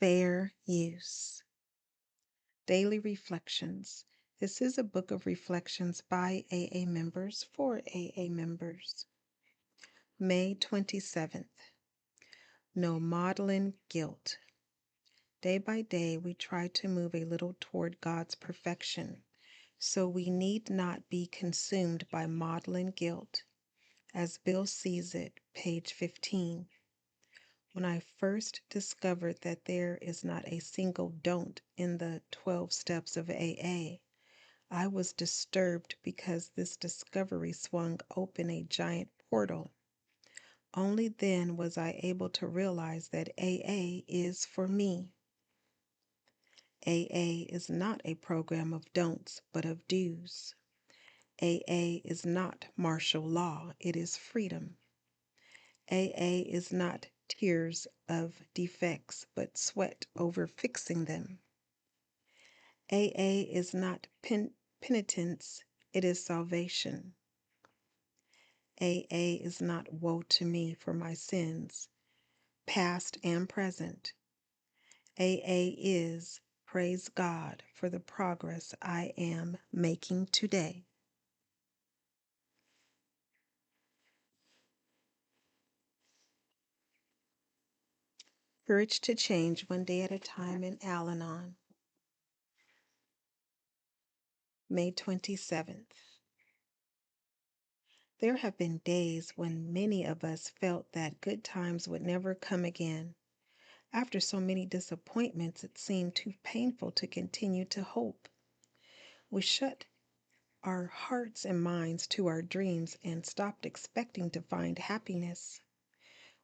Fair use. Daily Reflections. This is a book of reflections by AA members for AA members. May 27th. No maudlin guilt. Day by day, we try to move a little toward God's perfection, so we need not be consumed by maudlin guilt. As Bill sees it, page 15. When I first discovered that there is not a single don't in the 12 steps of AA, I was disturbed because this discovery swung open a giant portal. Only then was I able to realize that AA is for me. AA is not a program of don'ts, but of do's. AA is not martial law, it is freedom. AA is not tears of defects, but sweat over fixing them. AA is not penitence, it is salvation. AA is not woe to me for my sins, past and present. AA is praise God for the progress I am making today. Courage to Change One Day at a Time in Al-Anon. May 27th. There have been days when many of us felt that good times would never come again. After so many disappointments, it seemed too painful to continue to hope. We shut our hearts and minds to our dreams and stopped expecting to find happiness.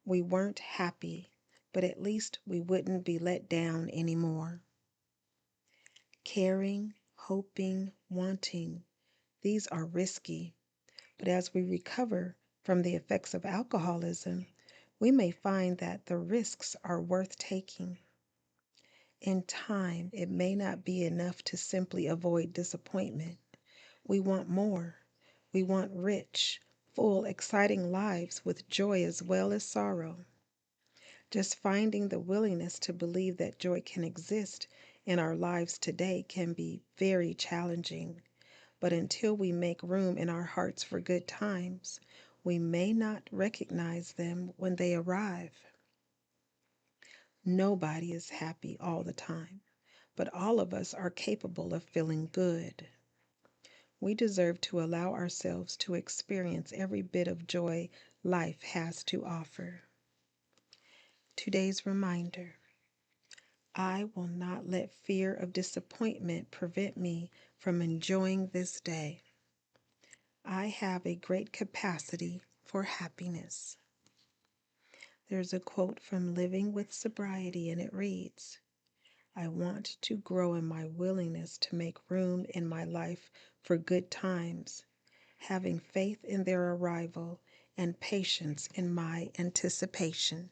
We weren't happy, but at least we wouldn't be let down anymore. Caring, hoping, wanting, these are risky, but as we recover from the effects of alcoholism, we may find that the risks are worth taking. In time, it may not be enough to simply avoid disappointment. We want more. We want rich, full, exciting lives with joy as well as sorrow. Just finding the willingness to believe that joy can exist in our lives today can be very challenging. But until we make room in our hearts for good times, we may not recognize them when they arrive. Nobody is happy all the time, but all of us are capable of feeling good. We deserve to allow ourselves to experience every bit of joy life has to offer. Today's reminder: I will not let fear of disappointment prevent me from enjoying this day. I have a great capacity for happiness. There's a quote from Living with Sobriety, and it reads, I want to grow in my willingness to make room in my life for good times, having faith in their arrival and patience in my anticipation.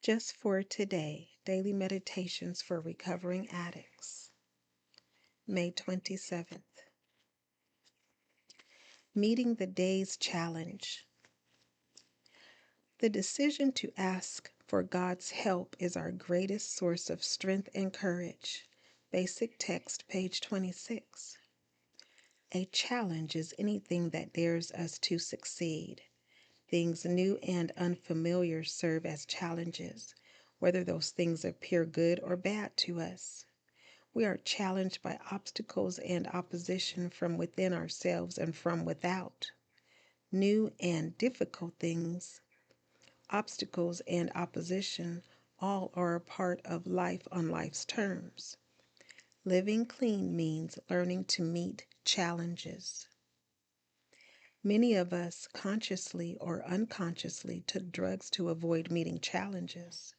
Just for today, Daily Meditations for Recovering Addicts. May 27th. Meeting the Day's Challenge. The decision to ask for God's help is our greatest source of strength and courage. Basic text, page 26. A challenge is anything that dares us to succeed. Things new and unfamiliar serve as challenges, whether those things appear good or bad to us. We are challenged by obstacles and opposition from within ourselves and from without. New and difficult things, obstacles and opposition, all are a part of life on life's terms. Living clean means learning to meet challenges. Many of us consciously or unconsciously took drugs to avoid meeting challenges.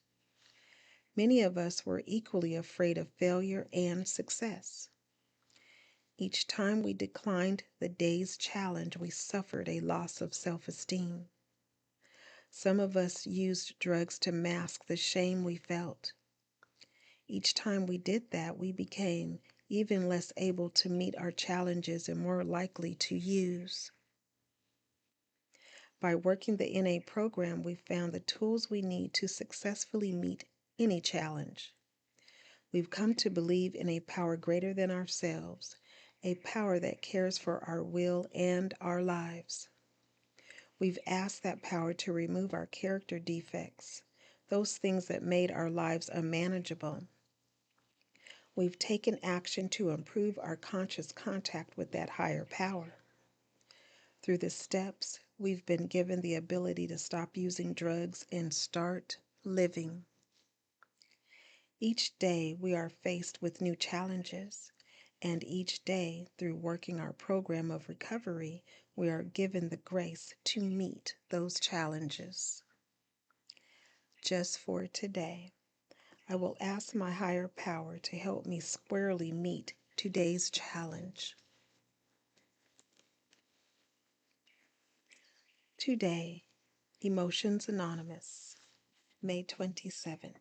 Many of us were equally afraid of failure and success. Each time we declined the day's challenge, we suffered a loss of self-esteem. Some of us used drugs to mask the shame we felt. Each time we did that, we became even less able to meet our challenges and more likely to use. By working the NA program, we've found the tools we need to successfully meet any challenge. We've come to believe in a power greater than ourselves, a power that cares for our will and our lives. We've asked that power to remove our character defects, those things that made our lives unmanageable. We've taken action to improve our conscious contact with that higher power. Through the steps, we've been given the ability to stop using drugs and start living. Each day, we are faced with new challenges, and each day, through working our program of recovery, we are given the grace to meet those challenges. Just for today, I will ask my higher power to help me squarely meet today's challenge. Today, Emotions Anonymous, May 27th.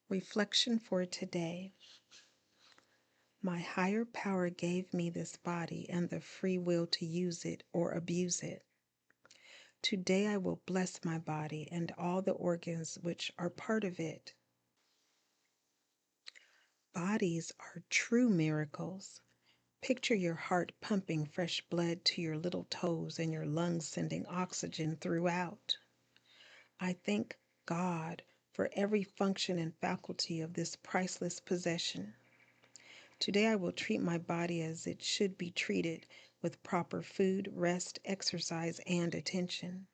Reflection for today. My higher power gave me this body and the free will to use it or abuse it. Today I will bless my body and all the organs which are part of it. Bodies are true miracles. Picture your heart pumping fresh blood to your little toes and your lungs sending oxygen throughout. I thank God for every function and faculty of this priceless possession. Today I will treat my body as it should be treated, with proper food, rest, exercise, and attention.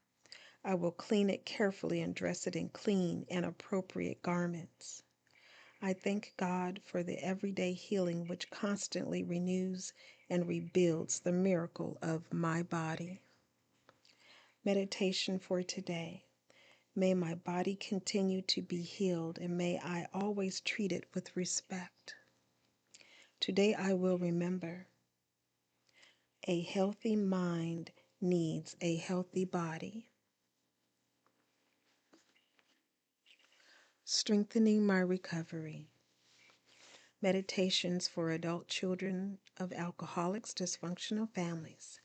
I will clean it carefully and dress it in clean and appropriate garments. I thank God for the everyday healing which constantly renews and rebuilds the miracle of my body. Meditation for today. May my body continue to be healed, and may I always treat it with respect. Today I will remember, a healthy mind needs a healthy body. Strengthening my recovery. Meditations for adult children of alcoholics, dysfunctional families,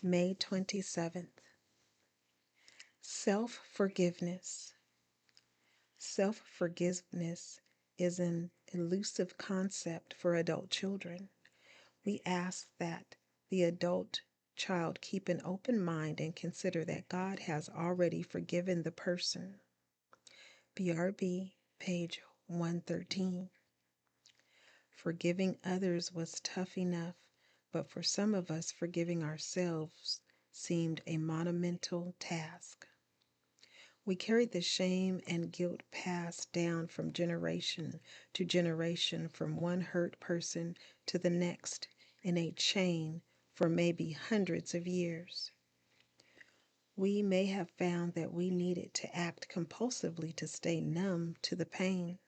May 27th. Self-forgiveness. Self-forgiveness is an elusive concept for adult children. We ask that the adult child keep an open mind and consider that God has already forgiven the person. BRB, page 113. Forgiving others was tough enough, but for some of us, forgiving ourselves seemed a monumental task. We carried the shame and guilt passed down from generation to generation, from one hurt person to the next, in a chain for maybe hundreds of years. We may have found that we needed to act compulsively to stay numb to the pain.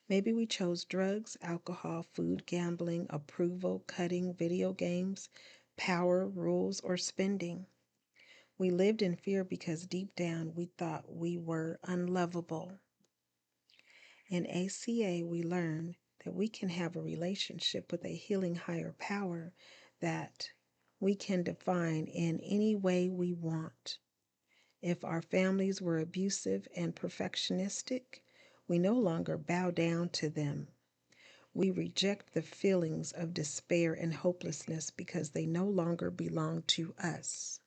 Maybe we chose drugs, alcohol, food, gambling, approval, cutting, video games, power, rules, or spending. We lived in fear because deep down we thought we were unlovable. In ACA, we learn that we can have a relationship with a healing higher power that we can define in any way we want. If our families were abusive and perfectionistic, we no longer bow down to them. We reject the feelings of despair and hopelessness because they no longer belong to us.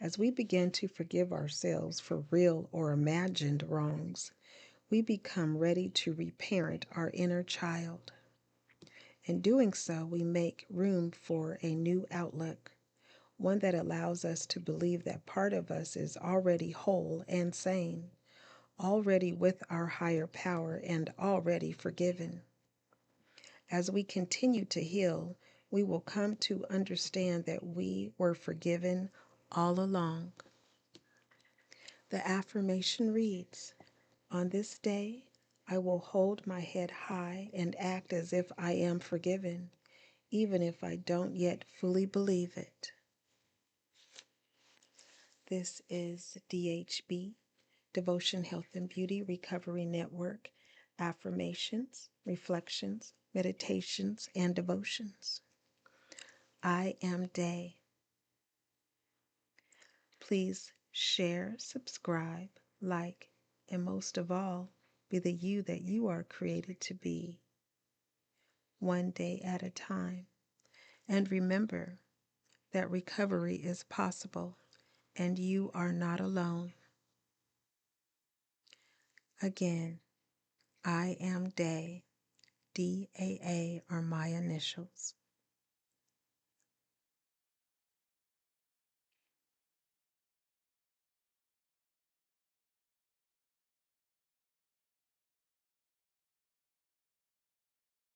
As we begin to forgive ourselves for real or imagined wrongs, we become ready to reparent our inner child. In doing so, we make room for a new outlook, one that allows us to believe that part of us is already whole and sane, already with our higher power, and already forgiven. As we continue to heal, we will come to understand that we were forgiven all along. The affirmation reads, on this day, I will hold my head high and act as if I am forgiven, even if I don't yet fully believe it. This is DHB, Devotion, Health, and Beauty Recovery Network, Affirmations, Reflections, Meditations, and Devotions. I am Day. Please share, subscribe, like, and most of all, be the you that you are created to be, one day at a time. And remember that recovery is possible and you are not alone. Again, I am Day. DAA are my initials.